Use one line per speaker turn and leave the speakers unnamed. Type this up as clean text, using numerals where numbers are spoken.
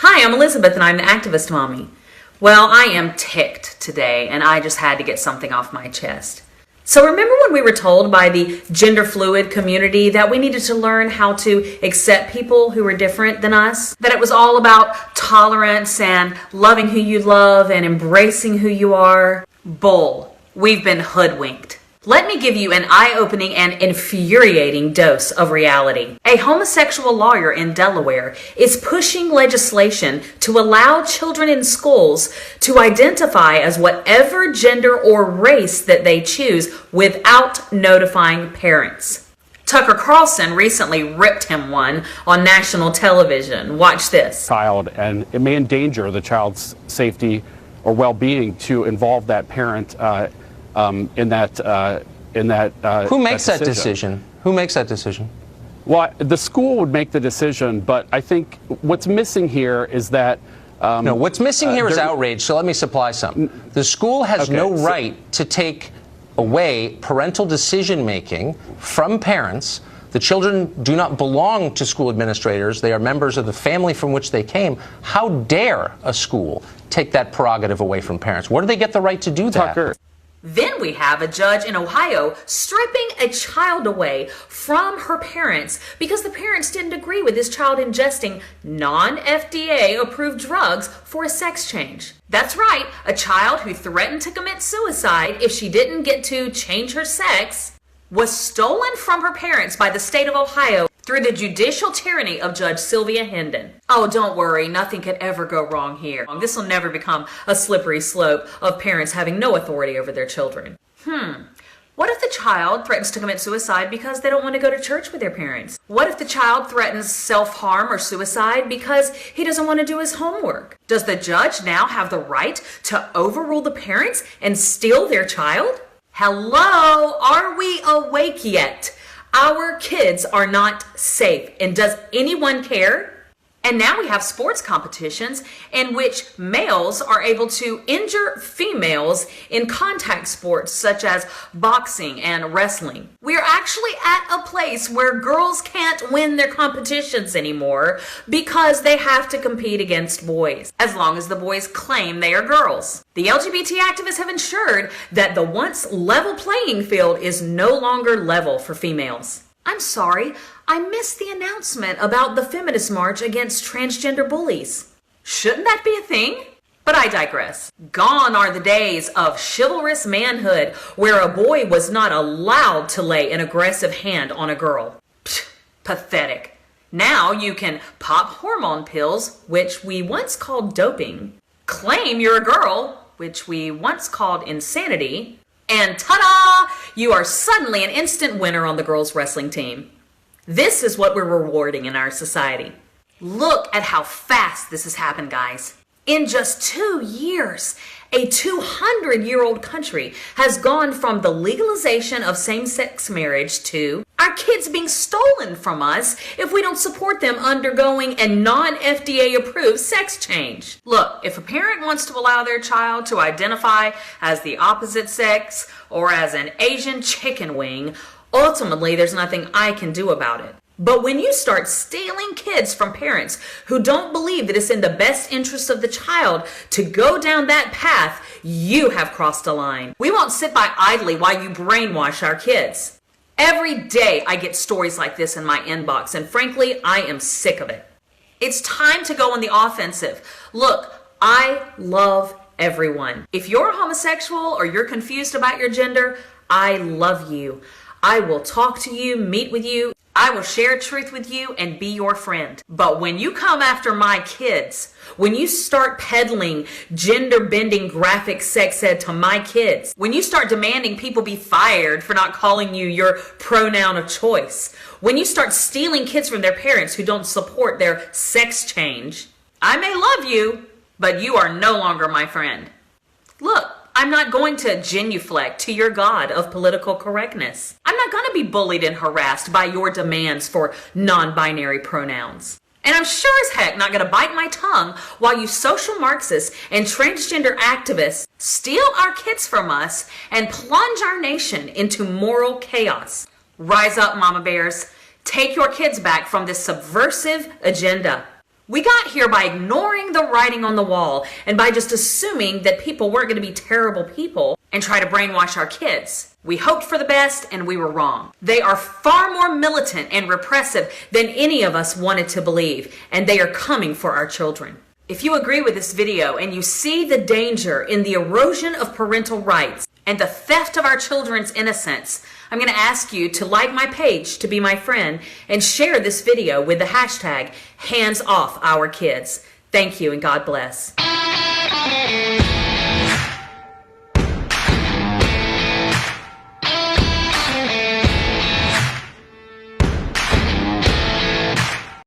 Hi, I'm Elizabeth and I'm the Activist Mommy. Well, I am ticked today and I just had to get something off my chest. So remember when we were told by the gender fluid community that we needed to learn how to accept people who were different than us? That it was all about tolerance and loving who you love and embracing who you are? Bull. We've been hoodwinked. Let me give you an eye-opening and infuriating dose of reality. A homosexual lawyer in Delaware is pushing legislation to allow children in schools to identify as whatever gender or race that they choose without notifying parents. Tucker Carlson recently ripped him one on national television. Watch this.
Child, and it may endanger the child's safety or well-being to involve that parent in that.
Who makes that decision? Who makes that decision?
Well, the school would make the decision, but I think what's missing here is that.
No, what's missing here is outrage. So let me supply some. The school has no right to take away parental decision-making from parents. The children do not belong to school administrators. They are members of the family from which they came. How dare a school take that prerogative away from parents? Where do they get the right to do that?
Tucker.
Then we have a judge in Ohio stripping a child away from her parents because the parents didn't agree with this child ingesting non-FDA approved drugs for a sex change. That's right, a child who threatened to commit suicide if she didn't get to change her sex was stolen from her parents by the state of Ohio through the judicial tyranny of Judge Sylvia Hendon. Oh, don't worry, nothing could ever go wrong here. This will never become a slippery slope of parents having no authority over their children. What if the child threatens to commit suicide because they don't want to go to church with their parents? What if the child threatens self-harm or suicide because he doesn't want to do his homework? Does the judge now have the right to overrule the parents and steal their child? Hello, are we awake yet? Our kids are not safe, and does anyone care? And now we have sports competitions in which males are able to injure females in contact sports such as boxing and wrestling. We are actually at a place where girls can't win their competitions anymore because they have to compete against boys, as long as the boys claim they are girls. The LGBT activists have ensured that the once level playing field is no longer level for females. I'm sorry, I missed the announcement about the feminist march against transgender bullies. Shouldn't that be a thing? But I digress. Gone are the days of chivalrous manhood where a boy was not allowed to lay an aggressive hand on a girl. Psh, pathetic. Now you can pop hormone pills, which we once called doping, claim you're a girl, which we once called insanity, and ta-da! You are suddenly an instant winner on the girls' wrestling team. This is what we're rewarding in our society. Look at how fast this has happened, guys. In just 2 years, a 200-year-old country has gone from the legalization of same-sex marriage to our kids being stolen from us if we don't support them undergoing a non-FDA approved sex change. Look, if a parent wants to allow their child to identify as the opposite sex or as an Asian chicken wing, ultimately there's nothing I can do about it. But when you start stealing kids from parents who don't believe that it's in the best interest of the child to go down that path, you have crossed a line. We won't sit by idly while you brainwash our kids. Every day I get stories like this in my inbox, and frankly, I am sick of it. It's time to go on the offensive. Look, I love everyone. If you're homosexual or you're confused about your gender, I love you. I will talk to you, meet with you. I will share truth with you and be your friend. But when you come after my kids, when you start peddling gender-bending graphic sex ed to my kids, when you start demanding people be fired for not calling you your pronoun of choice, when you start stealing kids from their parents who don't support their sex change, I may love you, but you are no longer my friend. Look, I'm not going to genuflect to your god of political correctness. I'm not going to be bullied and harassed by your demands for non-binary pronouns. And I'm sure as heck not going to bite my tongue while you social Marxists and transgender activists steal our kids from us and plunge our nation into moral chaos. Rise up, mama bears. Take your kids back from this subversive agenda. We got here by ignoring the writing on the wall and by just assuming that people weren't going to be terrible people and try to brainwash our kids. We hoped for the best and we were wrong. They are far more militant and repressive than any of us wanted to believe, and they are coming for our children. If you agree with this video and you see the danger in the erosion of parental rights and the theft of our children's innocence, I'm going to ask you to like my page to be my friend and share this video with the hashtag #HandsOffOurKids. Thank you and God bless.